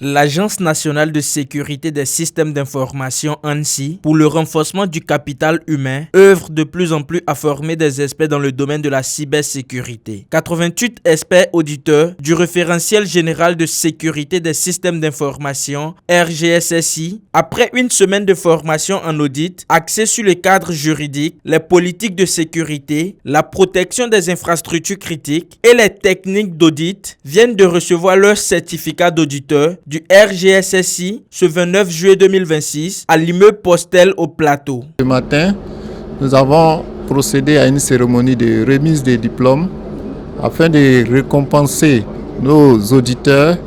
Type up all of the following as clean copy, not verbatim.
L'Agence nationale de sécurité des systèmes d'information ANSSI, pour le renforcement du capital humain, œuvre de plus en plus à former des experts dans le domaine de la cybersécurité. 88 experts auditeurs du référentiel général de sécurité des systèmes d'information RGSSI, après une semaine de formation en audit axée sur le cadre juridique, les politiques de sécurité, la protection des infrastructures critiques et les techniques d'audit, viennent de recevoir leur certificat d'auditeur du RGSSI ce 29 juillet 2026 à l'immeuble Postel au Plateau. Ce matin, nous avons procédé à une cérémonie de remise des diplômes afin de récompenser nos auditeurs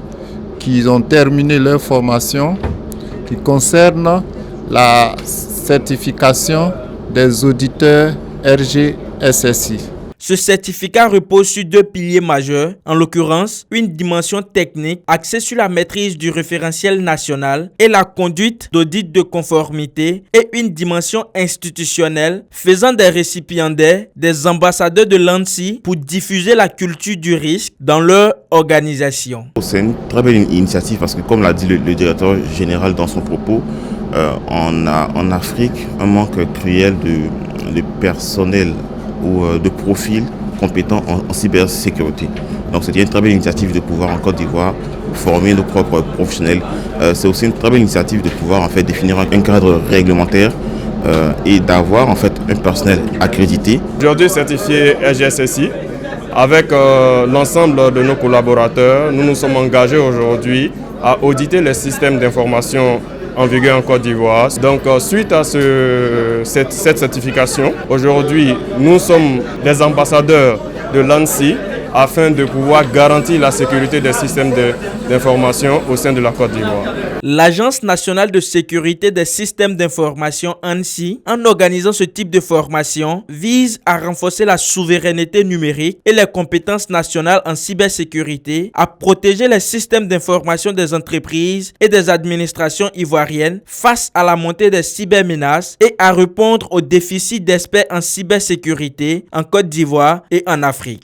qui ont terminé leur formation qui concerne la certification des auditeurs RGSSI. Ce certificat repose sur deux piliers majeurs, en l'occurrence une dimension technique axée sur la maîtrise du référentiel national et la conduite d'audit de conformité et une dimension institutionnelle faisant des récipiendaires des ambassadeurs de l'ANSSI pour diffuser la culture du risque dans leur organisation. C'est une très belle initiative parce que comme l'a dit le directeur général dans son propos, on a en Afrique un manque cruel de personnel ou de profils compétents en cybersécurité. Donc c'est une très belle initiative de pouvoir en Côte d'Ivoire former nos propres professionnels. C'est aussi une très belle initiative de pouvoir en fait définir un cadre réglementaire et d'avoir en fait un personnel accrédité. Aujourd'hui certifié RGSSI, avec l'ensemble de nos collaborateurs, nous nous sommes engagés aujourd'hui à auditer les systèmes d'information en vigueur en Côte d'Ivoire. Donc suite à cette certification, aujourd'hui nous sommes des ambassadeurs de l'ANSSI afin de pouvoir garantir la sécurité des systèmes d'information au sein de la Côte d'Ivoire. L'Agence nationale de sécurité des systèmes d'information ANSSI, en organisant ce type de formation, vise à renforcer la souveraineté numérique et les compétences nationales en cybersécurité, à protéger les systèmes d'information des entreprises et des administrations ivoiriennes face à la montée des cybermenaces et à répondre aux déficits d'experts en cybersécurité en Côte d'Ivoire et en Afrique.